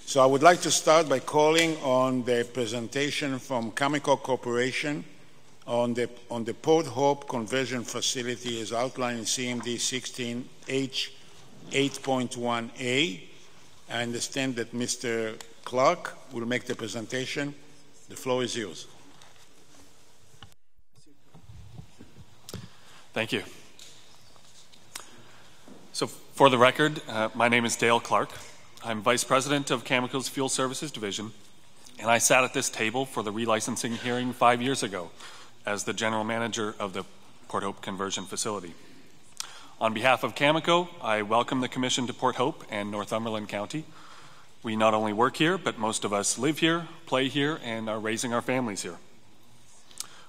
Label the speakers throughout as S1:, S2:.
S1: So I would like to start by calling on the presentation from Cameco Corporation on the Port Hope conversion facility as outlined in CMD 16H 8.1a. I understand that Mr. Clark will make the presentation. The floor is yours.
S2: Thank you. So for the record, my name is Dale Clark. I'm Vice President of Cameco's Fuel Services Division, and I sat at this table for the relicensing hearing 5 years ago as the General Manager of the Port Hope conversion facility. On behalf of Cameco, I welcome the Commission to Port Hope and Northumberland County. We not only work here, but most of us live here, play here, and are raising our families here.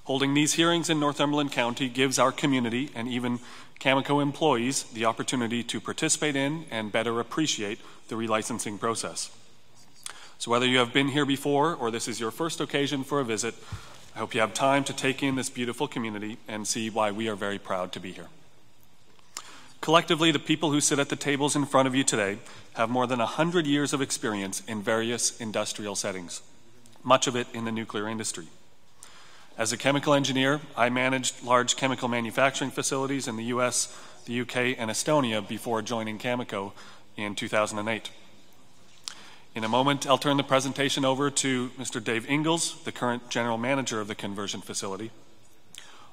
S2: Holding these hearings in Northumberland County gives our community and even Cameco employees the opportunity to participate in and better appreciate the relicensing process. So whether you have been here before or this is your first occasion for a visit, I hope you have time to take in this beautiful community and see why we are very proud to be here. Collectively, the people who sit at the tables in front of you today have more than 100 years of experience in various industrial settings, much of it in the nuclear industry. As a chemical engineer, I managed large chemical manufacturing facilities in the US, the UK, and Estonia before joining Cameco in 2008. In a moment, I'll turn the presentation over to Mr. Dave Ingalls, the current General Manager of the conversion facility.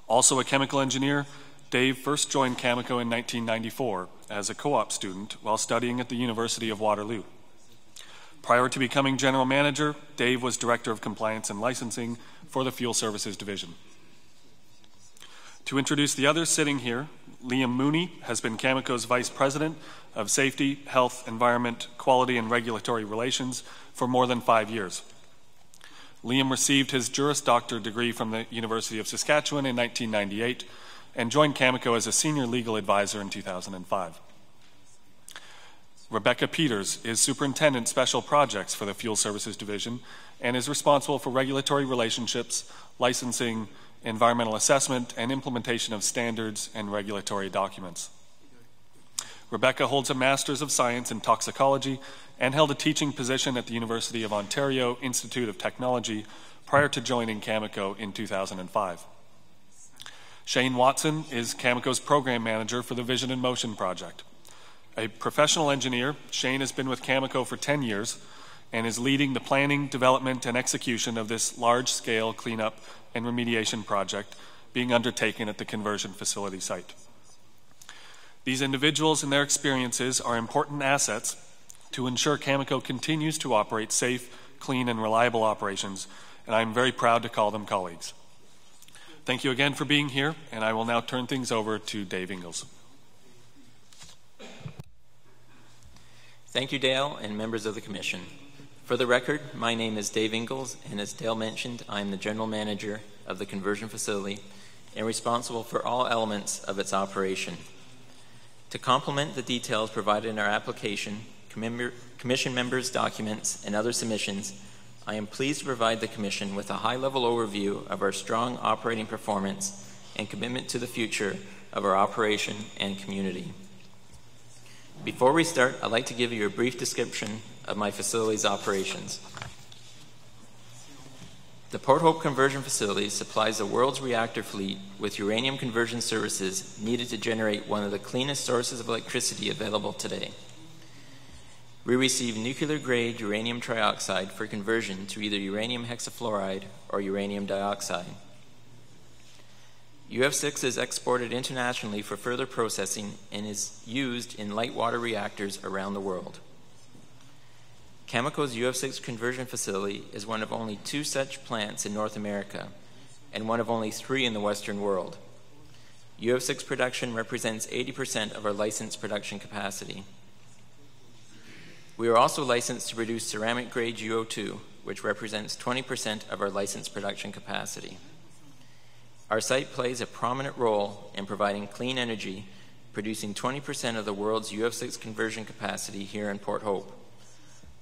S2: Also a chemical engineer, Dave first joined Cameco in 1994 as a co-op student while studying at the University of Waterloo. Prior to becoming General Manager, Dave was Director of Compliance and Licensing for the Fuel Services Division. To introduce the others sitting here, Liam Mooney has been Cameco's Vice President of Safety, Health, Environment, Quality, and Regulatory Relations for more than 5 years. Liam received his Juris Doctor degree from the University of Saskatchewan in 1998 and joined Cameco as a Senior Legal Advisor in 2005. Rebecca Peters is Superintendent Special Projects for the Fuel Services Division and is responsible for regulatory relationships, licensing, environmental assessment, and implementation of standards and regulatory documents. Rebecca holds a Master's of Science in Toxicology and held a teaching position at the University of Ontario Institute of Technology prior to joining Cameco in 2005. Shane Watson is Cameco's Program Manager for the Vision in Motion project. A professional engineer, Shane has been with Cameco for 10 years and is leading the planning, development, and execution of this large-scale cleanup and remediation project being undertaken at the conversion facility site. These individuals and their experiences are important assets to ensure Cameco continues to operate safe, clean, and reliable operations, and I'm very proud to call them colleagues. Thank you again for being here, and I will now turn things over to Dave Ingalls.
S3: Thank you, Dale, and members of the Commission. For the record, my name is Dave Ingalls, and as Dale mentioned, I am the General Manager of the conversion facility and responsible for all elements of its operation. To complement the details provided in our application, Commission members' documents, and other submissions, I am pleased to provide the Commission with a high-level overview of our strong operating performance and commitment to the future of our operation and community. Before we start, I'd like to give you a brief description of my facility's operations. The Port Hope Conversion Facility supplies the world's reactor fleet with uranium conversion services needed to generate one of the cleanest sources of electricity available today. We receive nuclear-grade uranium trioxide for conversion to either uranium hexafluoride or uranium dioxide. UF6 is exported internationally for further processing and is used in light water reactors around the world. Cameco's UF6 conversion facility is one of only 2 such plants in North America and one of only 3 in the Western world. UF6 production represents 80% of our licensed production capacity. We are also licensed to produce ceramic-grade UO2, which represents 20% of our licensed production capacity. Our site plays a prominent role in providing clean energy, producing 20% of the world's UF6 conversion capacity here in Port Hope.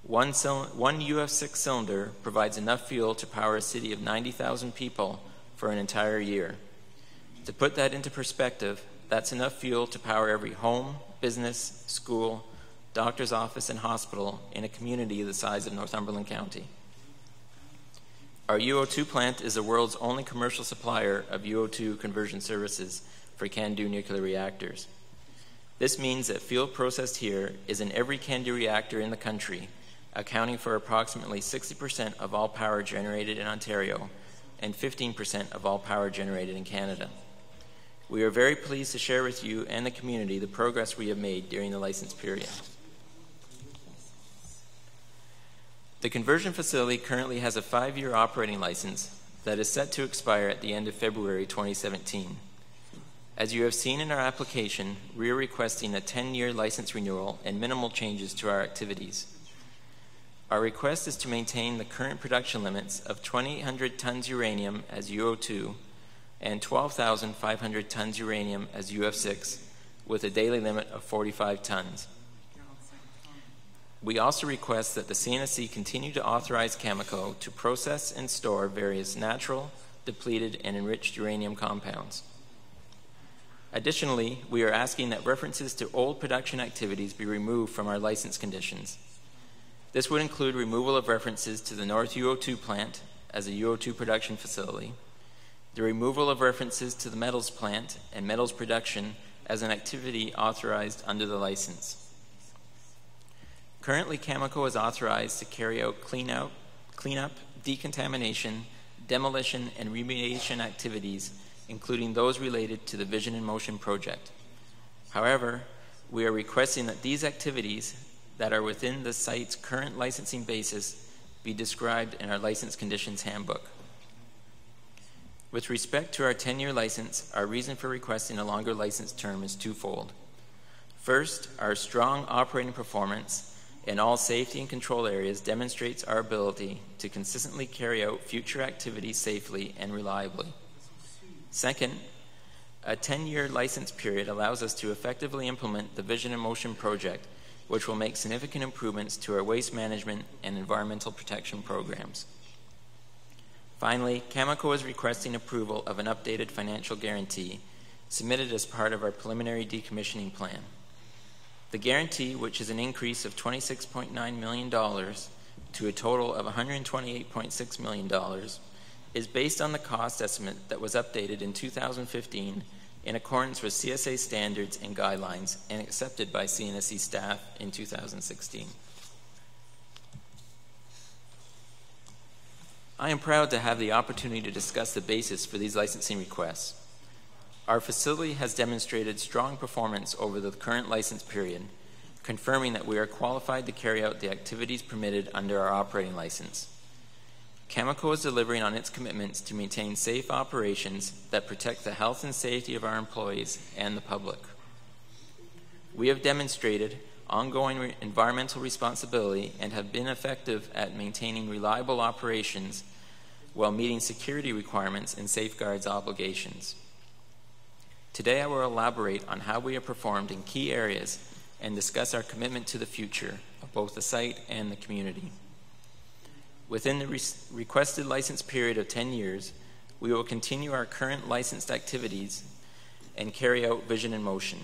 S3: One UF6 cylinder provides enough fuel to power a city of 90,000 people for an entire year. To put that into perspective, that's enough fuel to power every home, business, school, doctor's office, and hospital in a community the size of Northumberland County. Our UO2 plant is the world's only commercial supplier of UO2 conversion services for CANDU nuclear reactors. This means that fuel processed here is in every CANDU reactor in the country, accounting for approximately 60% of all power generated in Ontario and 15% of all power generated in Canada. We are very pleased to share with you and the community the progress we have made during the license period. The conversion facility currently has a 5-year operating license that is set to expire at the end of February 2017. As you have seen in our application, we are requesting a 10-year license renewal and minimal changes to our activities. Our request is to maintain the current production limits of 2,800 tons uranium as UO2 and 12,500 tons uranium as UF6 with a daily limit of 45 tons. We also request that the CNSC continue to authorize Cameco to process and store various natural, depleted, and enriched uranium compounds. Additionally, we are asking that references to old production activities be removed from our license conditions. This would include removal of references to the North UO2 plant as a UO2 production facility, the removal of references to the metals plant and metals production as an activity authorized under the license. Currently, Cameco is authorized to carry out cleanup, decontamination, demolition, and remediation activities, including those related to the Vision in Motion project. However, we are requesting that these activities that are within the site's current licensing basis be described in our license conditions handbook. With respect to our 10-year license, our reason for requesting a longer license term is twofold. First, our strong operating performance in all safety and control areas demonstrates our ability to consistently carry out future activities safely and reliably. Second, a 10-year license period allows us to effectively implement the Vision in Motion project, which will make significant improvements to our waste management and environmental protection programs. Finally, Cameco is requesting approval of an updated financial guarantee submitted as part of our preliminary decommissioning plan. The guarantee, which is an increase of $26.9 million to a total of $128.6 million, is based on the cost estimate that was updated in 2015 in accordance with CSA standards and guidelines and accepted by CNSC staff in 2016. I am proud to have the opportunity to discuss the basis for these licensing requests. Our facility has demonstrated strong performance over the current license period, confirming that we are qualified to carry out the activities permitted under our operating license. Cameco is delivering on its commitments to maintain safe operations that protect the health and safety of our employees and the public. We have demonstrated ongoing environmental responsibility and have been effective at maintaining reliable operations while meeting security requirements and safeguards obligations. Today I will elaborate on how we have performed in key areas and discuss our commitment to the future of both the site and the community. Within the requested license period of 10 years, we will continue our current licensed activities and carry out Vision in Motion.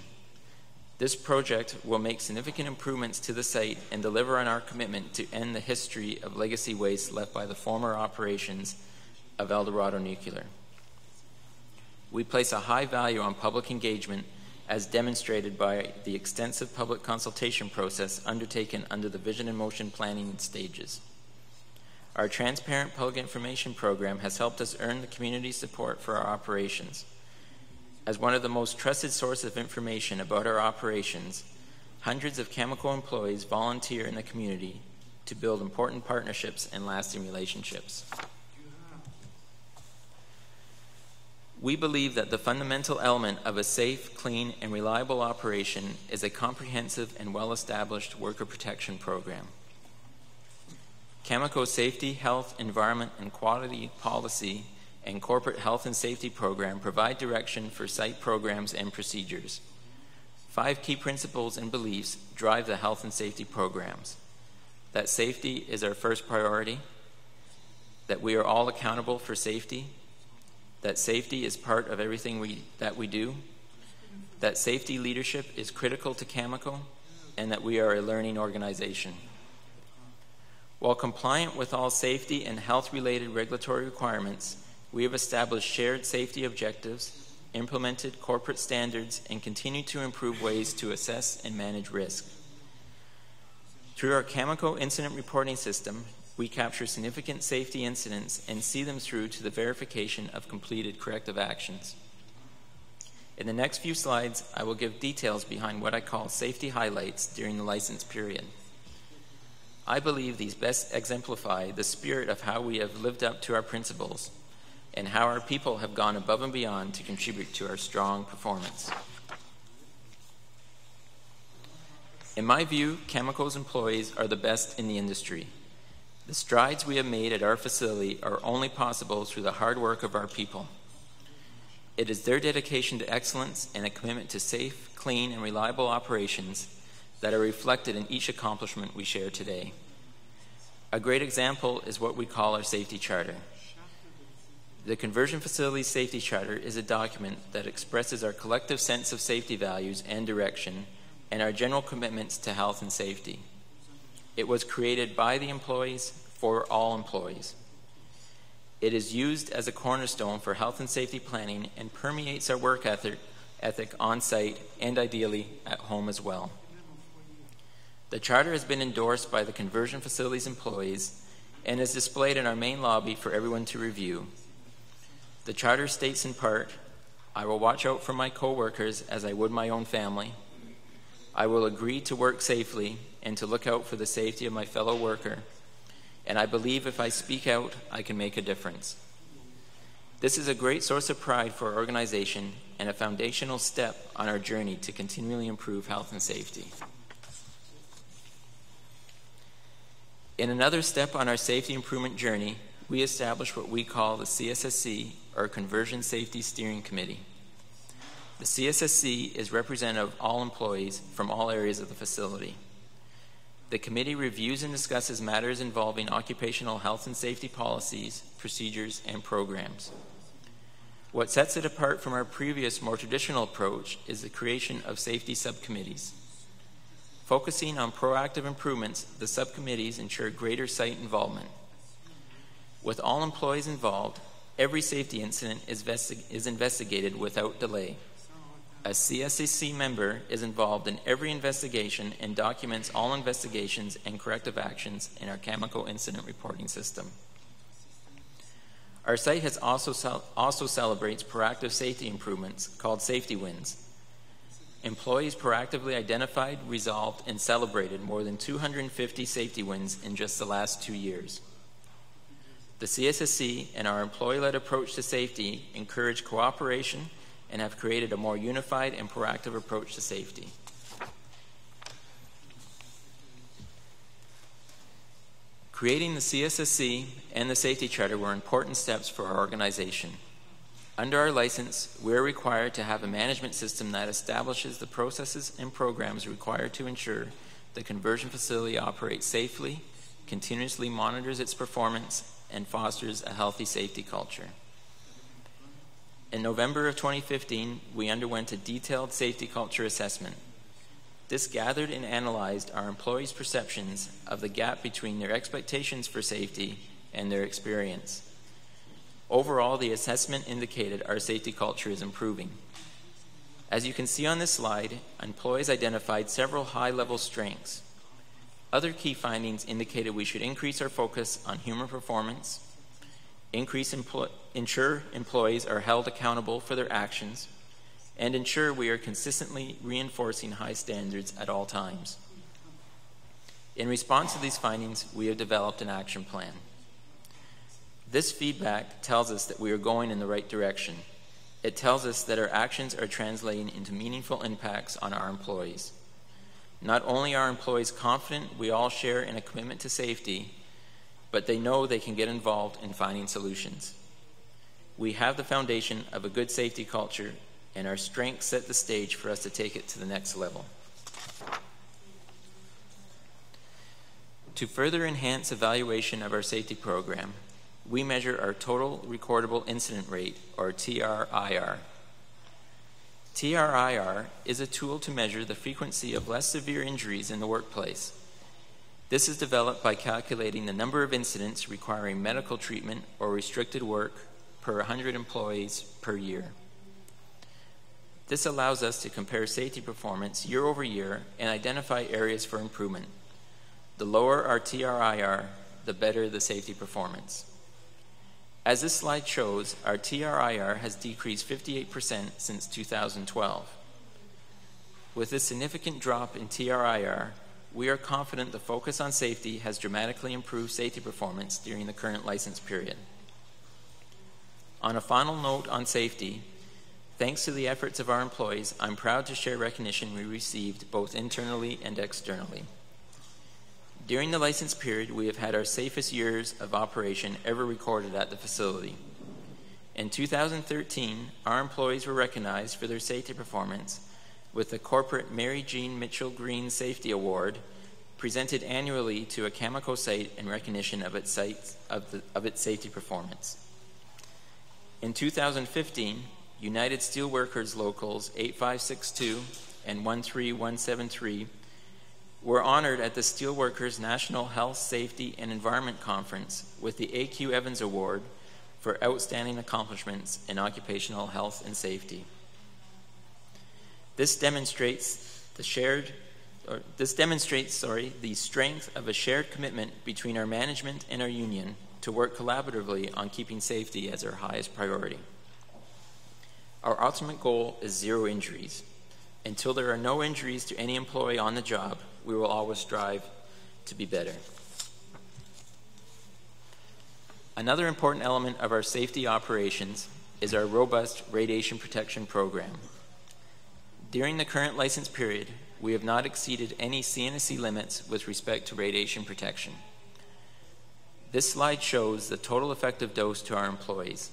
S3: This project will make significant improvements to the site and deliver on our commitment to end the history of legacy waste left by the former operations of El Dorado Nuclear. We place a high value on public engagement as demonstrated by the extensive public consultation process undertaken under the Vision in Motion planning stages. Our transparent public information program has helped us earn the community's support for our operations. As one of the most trusted sources of information about our operations, hundreds of Cameco employees volunteer in the community to build important partnerships and lasting relationships. We believe that the fundamental element of a safe, clean, and reliable operation is a comprehensive and well-established worker protection program. Cameco's Safety, Health, Environment, and Quality Policy and Corporate Health and Safety Program provide direction for site programs and procedures. 5 key principles and beliefs drive the health and safety programs. That safety is our first priority, that we are all accountable for safety, that safety is part of everything that we do, that safety leadership is critical to Cameco, and that we are a learning organization. While compliant with all safety and health-related regulatory requirements, we have established shared safety objectives, implemented corporate standards, and continue to improve ways to assess and manage risk. Through our Cameco incident reporting system, we capture significant safety incidents and see them through to the verification of completed corrective actions. In the next few slides, I will give details behind what I call safety highlights during the license period. I believe these best exemplify the spirit of how we have lived up to our principles and how our people have gone above and beyond to contribute to our strong performance. In my view, Cameco's employees are the best in the industry. The strides we have made at our facility are only possible through the hard work of our people. It is their dedication to excellence and a commitment to safe, clean, and reliable operations that are reflected in each accomplishment we share today. A great example is what we call our safety charter. The Conversion Facility Safety Charter is a document that expresses our collective sense of safety values and direction and our general commitments to health and safety. It was created by the employees for all employees. It is used as a cornerstone for health and safety planning and permeates our work ethic on-site and ideally at home as well. The Charter has been endorsed by the Conversion Facilities employees and is displayed in our main lobby for everyone to review. The Charter states in part, I will watch out for my co-workers as I would my own family. I will agree to work safely and to look out for the safety of my fellow worker. And I believe if I speak out, I can make a difference. This is a great source of pride for our organization and a foundational step on our journey to continually improve health and safety. In another step on our safety improvement journey, we established what we call the CSSC, or Conversion Safety Steering Committee. The CSSC is representative of all employees from all areas of the facility. The committee reviews and discusses matters involving occupational health and safety policies, procedures, and programs. What sets it apart from our previous, more traditional approach is the creation of safety subcommittees. Focusing on proactive improvements, the subcommittees ensure greater site involvement. With all employees involved, every safety incident is investigated without delay. A CSSC member is involved in every investigation and documents all investigations and corrective actions in our Cameco incident reporting system. Our site has also celebrates proactive safety improvements called safety wins. Employees proactively identified, resolved, and celebrated more than 250 safety wins in just the last 2 years. The CSSC and our employee-led approach to safety encourage cooperation and have created a more unified and proactive approach to safety. Creating the CSSC and the Safety Charter were important steps for our organization. Under our license, we are required to have a management system that establishes the processes and programs required to ensure the conversion facility operates safely, continuously monitors its performance, and fosters a healthy safety culture. In November of 2015, we underwent a detailed safety culture assessment. This gathered and analyzed our employees' perceptions of the gap between their expectations for safety and their experience. Overall, the assessment indicated our safety culture is improving. As you can see on this slide, employees identified several high-level strengths. Other key findings indicated we should increase our focus on human performance, ensure employees are held accountable for their actions, and ensure we are consistently reinforcing high standards at all times. In response to these findings, we have developed an action plan. This feedback tells us that we are going in the right direction. It tells us that our actions are translating into meaningful impacts on our employees. Not only are employees confident we all share in a commitment to safety, but they know they can get involved in finding solutions. We have the foundation of a good safety culture, and our strengths set the stage for us to take it to the next level. To further enhance evaluation of our safety program, we measure our total recordable incident rate, or TRIR. TRIR is a tool to measure the frequency of less severe injuries in the workplace. This is developed by calculating the number of incidents requiring medical treatment or restricted work per 100 employees per year. This allows us to compare safety performance year over year and identify areas for improvement. The lower our TRIR, the better the safety performance. As this slide shows, our TRIR has decreased 58% since 2012. With this significant drop in TRIR, we are confident the focus on safety has dramatically improved safety performance during the current license period. On a final note on safety, thanks to the efforts of our employees, I'm proud to share recognition we received both internally and externally. During the license period, we have had our safest years of operation ever recorded at the facility. In 2013, our employees were recognized for their safety performance with the corporate Mary Jean Mitchell Green Safety Award, presented annually to a Cameco site in recognition of its safety performance. In 2015, United Steelworkers Locals 8562 and 13173 were honored at the Steelworkers National Health, Safety, and Environment Conference with the A.Q. Evans Award for outstanding accomplishments in occupational health and safety. This demonstrates the strength of a shared commitment between our management and our union to work collaboratively on keeping safety as our highest priority. Our ultimate goal is 0 injuries. Until there are no injuries to any employee on the job, we will always strive to be better. Another important element of our safety operations is our robust radiation protection program. During the current license period, we have not exceeded any CNSC limits with respect to radiation protection. This slide shows the total effective dose to our employees.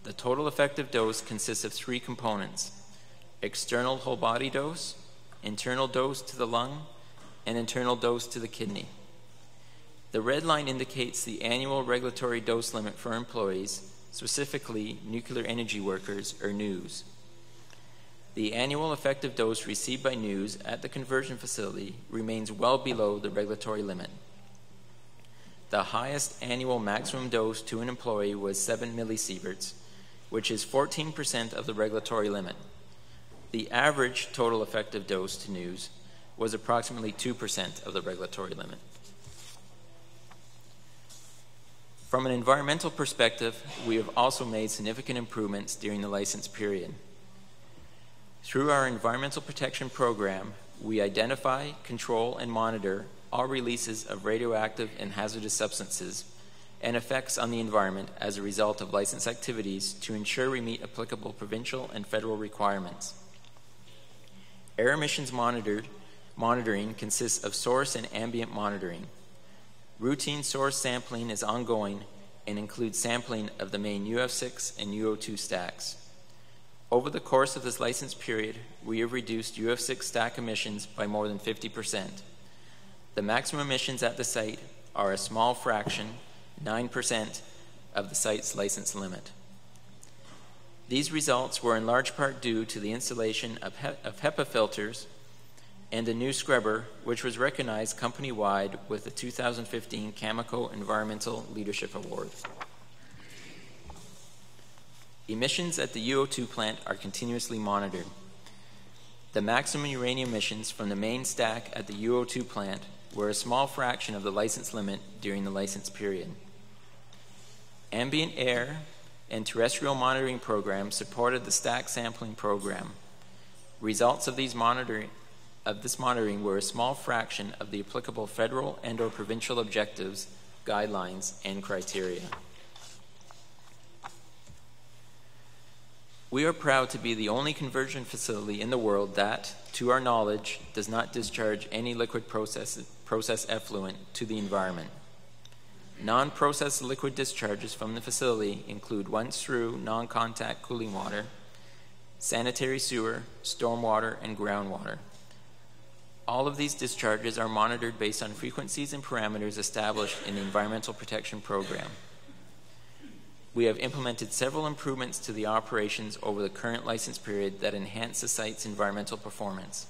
S3: The total effective dose consists of 3 components: external whole body dose, internal dose to the lung, and internal dose to the kidney. The red line indicates the annual regulatory dose limit for employees, specifically nuclear energy workers, or NEWs. The annual effective dose received by NEWs at the conversion facility remains well below the regulatory limit. The highest annual maximum dose to an employee was 7 millisieverts, which is 14% of the regulatory limit. The average total effective dose to NEWs was approximately 2% of the regulatory limit. From an environmental perspective, we have also made significant improvements during the license period. Through our environmental protection program, we identify, control, and monitor all releases of radioactive and hazardous substances and effects on the environment as a result of license activities to ensure we meet applicable provincial and federal requirements. Air emissions monitoring consists of source and ambient monitoring. Routine source sampling is ongoing and includes sampling of the main UF6 and UO2 stacks. Over the course of this license period, we have reduced UF6 stack emissions by more than 50%. The maximum emissions at the site are a small fraction, 9%, of the site's license limit. These results were in large part due to the installation of HEPA filters and a new scrubber, which was recognized company-wide with the 2015 Cameco Environmental Leadership Award. Emissions at the UO2 plant are continuously monitored. The maximum uranium emissions from the main stack at the UO2 plant were a small fraction of the license limit during the license period. Ambient air and terrestrial monitoring programs supported the stack sampling program. Results of this monitoring were a small fraction of the applicable federal and/or provincial objectives, guidelines, and criteria. We are proud to be the only conversion facility in the world that, to our knowledge, does not discharge any liquid process effluent to the environment. Non-processed liquid discharges from the facility include once-through non-contact cooling water, sanitary sewer, stormwater, and groundwater. All of these discharges are monitored based on frequencies and parameters established in the Environmental Protection Program. We have implemented several improvements to the operations over the current license period that enhance the site's environmental performance.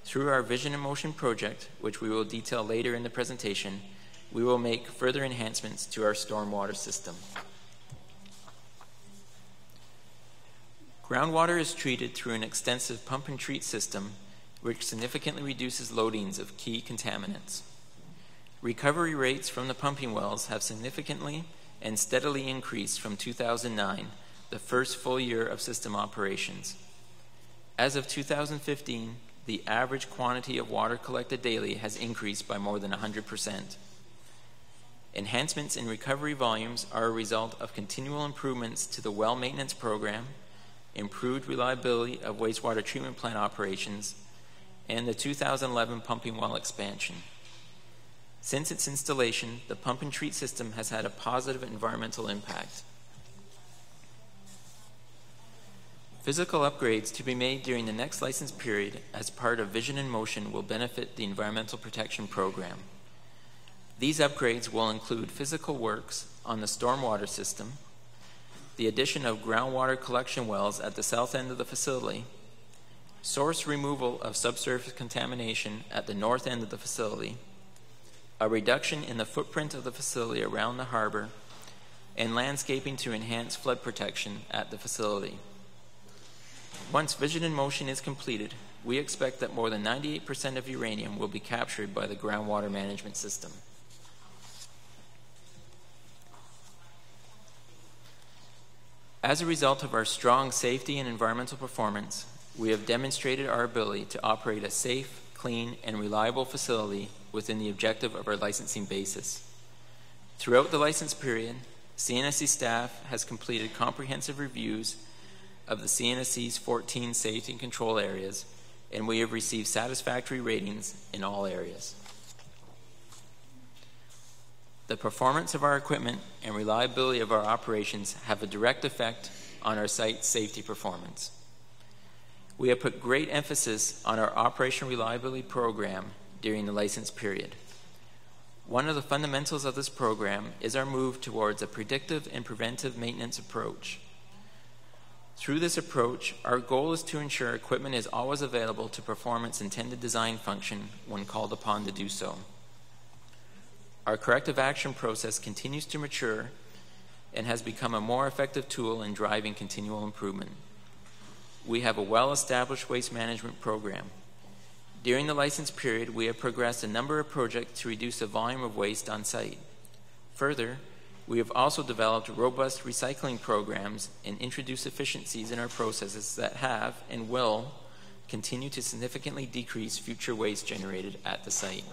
S3: Through our Vision in Motion project, which we will detail later in the presentation, we will make further enhancements to our stormwater system. Groundwater is treated through an extensive pump and treat system, which significantly reduces loadings of key contaminants. Recovery rates from the pumping wells have significantly and steadily increased from 2009, the first full year of system operations. As of 2015, the average quantity of water collected daily has increased by more than 100%. Enhancements in recovery volumes are a result of continual improvements to the well maintenance program, improved reliability of wastewater treatment plant operations, and the 2011 pumping well expansion. Since its installation, the pump and treat system has had a positive environmental impact. Physical upgrades to be made during the next license period as part of Vision in Motion will benefit the Environmental Protection Program. These upgrades will include physical works on the stormwater system, the addition of groundwater collection wells at the south end of the facility, source removal of subsurface contamination at the north end of the facility, a reduction in the footprint of the facility around the harbor, and landscaping to enhance flood protection at the facility. Once Vision in Motion is completed, we expect that more than 98% of uranium will be captured by the groundwater management system. As a result of our strong safety and environmental performance, we have demonstrated our ability to operate a safe, clean, and reliable facility within the objective of our licensing basis. Throughout the license period, CNSC staff has completed comprehensive reviews of the CNSC's 14 safety and control areas, and we have received satisfactory ratings in all areas. The performance of our equipment and reliability of our operations have a direct effect on our site's safety performance. We have put great emphasis on our operational reliability program during the license period. One of the fundamentals of this program is our move towards a predictive and preventive maintenance approach. Through this approach, our goal is to ensure equipment is always available to perform its intended design function when called upon to do so. Our corrective action process continues to mature and has become a more effective tool in driving continual improvement. We have a well-established waste management program. During the license period, we have progressed a number of projects to reduce the volume of waste on site. Further, we have also developed robust recycling programs and introduced efficiencies in our processes that have and will continue to significantly decrease future waste generated at the site.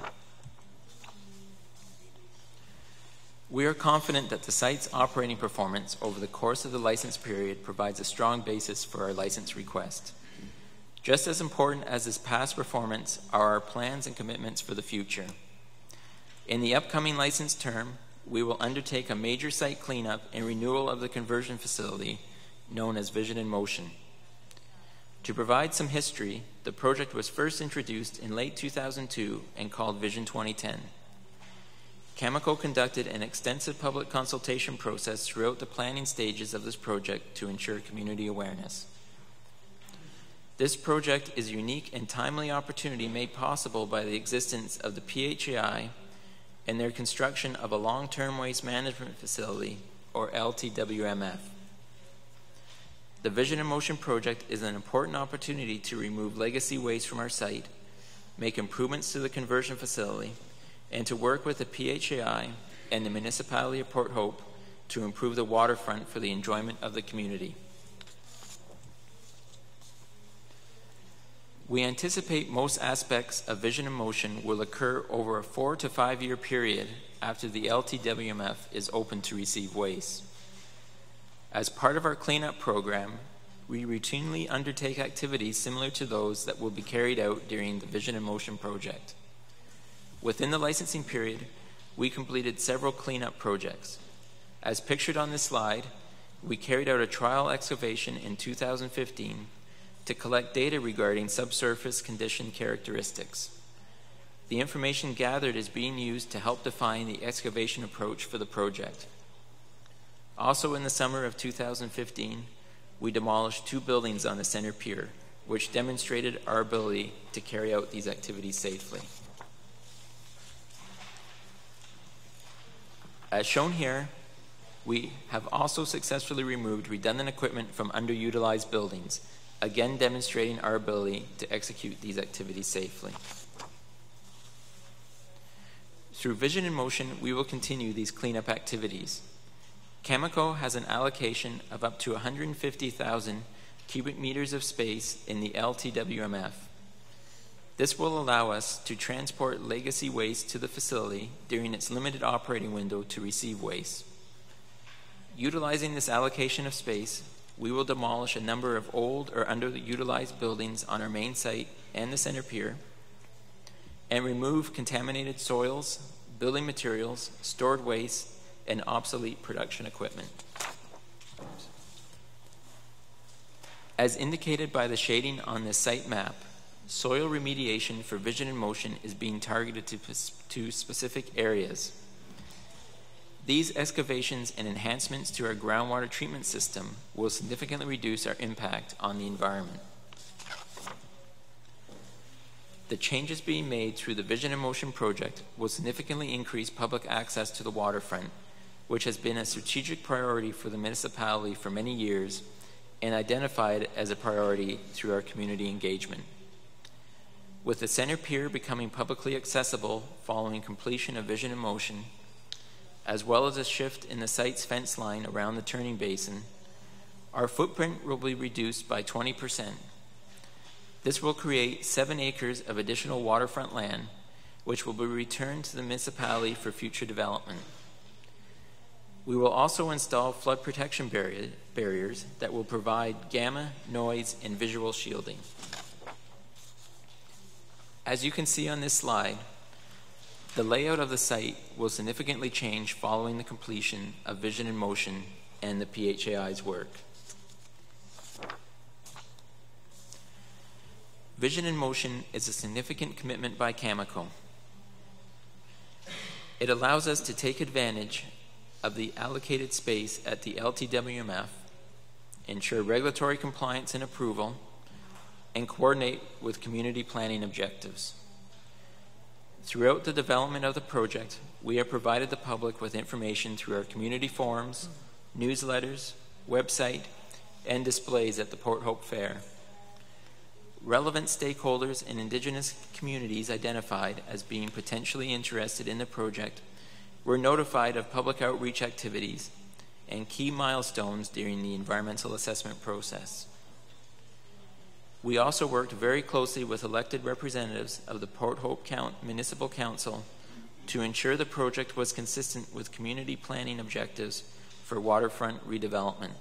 S3: We are confident that the site's operating performance over the course of the license period provides a strong basis for our license request. Just as important as this past performance are our plans and commitments for the future. In the upcoming license term, we will undertake a major site cleanup and renewal of the conversion facility known as Vision in Motion. To provide some history, the project was first introduced in late 2002 and called Vision 2010. Cameco conducted an extensive public consultation process throughout the planning stages of this project to ensure community awareness. This project is a unique and timely opportunity made possible by the existence of the PHCI and their construction of a long-term waste management facility, or LTWMF. The Vision in Motion project is an important opportunity to remove legacy waste from our site, make improvements to the conversion facility, and to work with the PHCI and the municipality of Port Hope to improve the waterfront for the enjoyment of the community. We anticipate most aspects of Vision in Motion will occur over a 4 to 5 year period after the LTWMF is open to receive waste. As part of our cleanup program, we routinely undertake activities similar to those that will be carried out during the Vision in Motion project. Within the licensing period, we completed several cleanup projects. As pictured on this slide, we carried out a trial excavation in 2015 to collect data regarding subsurface condition characteristics. The information gathered is being used to help define the excavation approach for the project. Also in the summer of 2015, we demolished 2 buildings on the center pier, which demonstrated our ability to carry out these activities safely. As shown here, we have also successfully removed redundant equipment from underutilized buildings, again demonstrating our ability to execute these activities safely. Through Vision in Motion, we will continue these cleanup activities. Cameco has an allocation of up to 150,000 cubic meters of space in the LTWMF. This will allow us to transport legacy waste to the facility during its limited operating window to receive waste. Utilizing this allocation of space, we will demolish a number of old or underutilized buildings on our main site and the center pier, and remove contaminated soils, building materials, stored waste, and obsolete production equipment. As indicated by the shading on this site map, soil remediation for Vision in Motion is being targeted to specific areas. These excavations and enhancements to our groundwater treatment system will significantly reduce our impact on the environment. The changes being made through the Vision in Motion project will significantly increase public access to the waterfront, which has been a strategic priority for the municipality for many years and identified as a priority through our community engagement. With the center pier becoming publicly accessible following completion of Vision in Motion, as well as a shift in the site's fence line around the turning basin, our footprint will be reduced by 20%. This will create 7 acres of additional waterfront land, which will be returned to the municipality for future development. We will also install flood protection barriers that will provide gamma, noise, and visual shielding. As you can see on this slide, the layout of the site will significantly change following the completion of Vision in Motion and the PHAI's work. Vision in Motion is a significant commitment by Cameco. It allows us to take advantage of the allocated space at the LTWMF, ensure regulatory compliance and approval, and coordinate with community planning objectives. Throughout the development of the project, we have provided the public with information through our community forums, newsletters, website, and displays at the Port Hope Fair. Relevant stakeholders and Indigenous communities identified as being potentially interested in the project were notified of public outreach activities and key milestones during the environmental assessment process. We also worked very closely with elected representatives of the Port Hope Municipal Council to ensure the project was consistent with community planning objectives for waterfront redevelopment.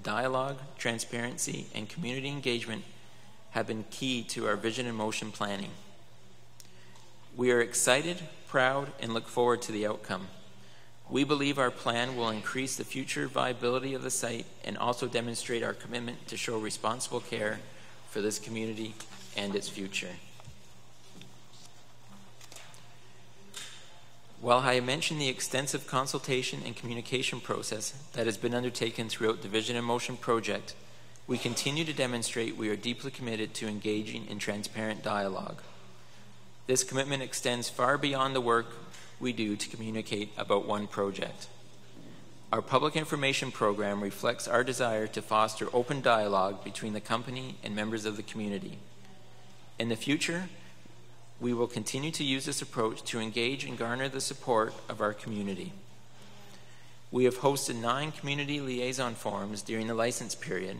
S3: Dialogue, transparency, and community engagement have been key to our Vision in Motion planning. We are excited, proud, and look forward to the outcome. We believe our plan will increase the future viability of the site and also demonstrate our commitment to show responsible care for this community and its future. While I mentioned the extensive consultation and communication process that has been undertaken throughout the Vision in Motion project, we continue to demonstrate we are deeply committed to engaging in transparent dialogue. This commitment extends far beyond the work we do to communicate about one project. Our public information program reflects our desire to foster open dialogue between the company and members of the community. In the future, we will continue to use this approach to engage and garner the support of our community. We have hosted 9 community liaison forums during the license period,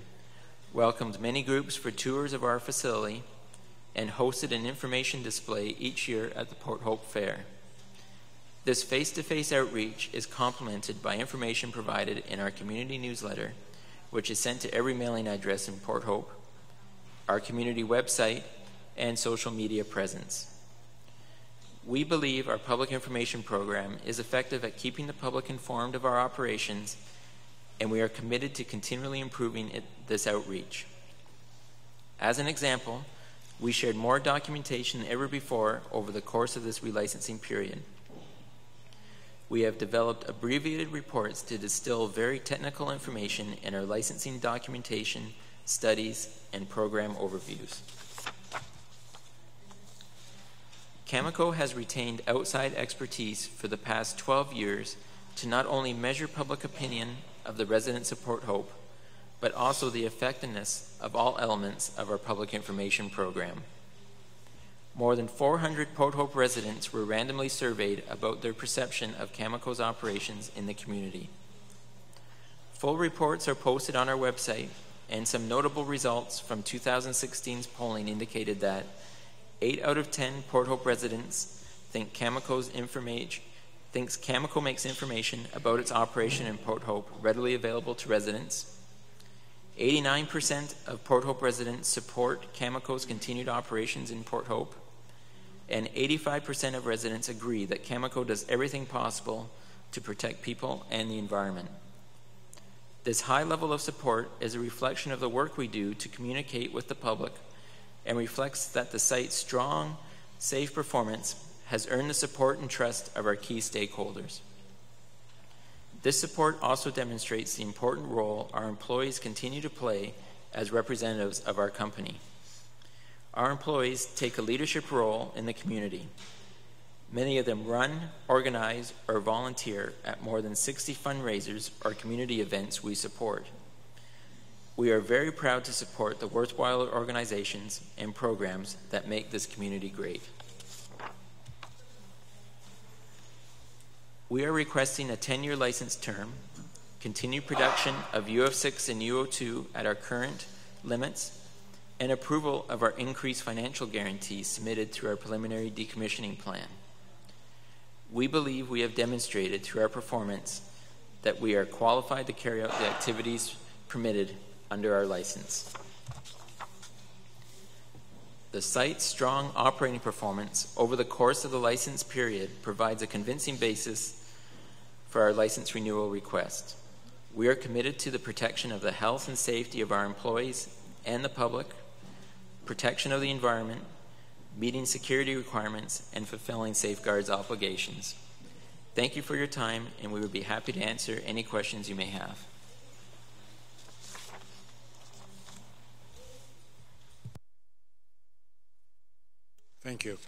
S3: welcomed many groups for tours of our facility, and hosted an information display each year at the Port Hope Fair. This face-to-face outreach is complemented by information provided in our community newsletter, which is sent to every mailing address in Port Hope, our community website, and social media presence. We believe our public information program is effective at keeping the public informed of our operations, and we are committed to continually improving this outreach. As an example, we shared more documentation than ever before over the course of this relicensing period. We have developed abbreviated reports to distill very technical information in our licensing documentation, studies, and program overviews. Cameco has retained outside expertise for the past 12 years to not only measure public opinion of the residents of Port Hope, but also the effectiveness of all elements of our public information program. More than 400 Port Hope residents were randomly surveyed about their perception of Cameco's operations in the community. Full reports are posted on our website, and some notable results from 2016's polling indicated that 8 out of 10 Port Hope residents think Cameco makes information about its operation in Port Hope readily available to residents. 89% of Port Hope residents support Cameco's continued operations in Port Hope, and 85% of residents agree that Cameco does everything possible to protect people and the environment. This high level of support is a reflection of the work we do to communicate with the public and reflects that the site's strong, safe performance has earned the support and trust of our key stakeholders. This support also demonstrates the important role our employees continue to play as representatives of our company. Our employees take a leadership role in the community. Many of them run, organize, or volunteer at more than 60 fundraisers or community events we support. We are very proud to support the worthwhile organizations and programs that make this community great. We are requesting a 10-year license term, continued production of UF6 and UO2 at our current limits, and approval of our increased financial guarantees submitted through our preliminary decommissioning plan. We believe we have demonstrated through our performance that we are qualified to carry out the activities permitted under our license. The site's strong operating performance over the course of the license period provides a convincing basis for our license renewal request. We are committed to the protection of the health and safety of our employees and the public, protection of the environment, meeting security requirements, and fulfilling safeguards obligations. Thank you for your time, and we would be happy to answer any questions you may have.
S1: Thank you.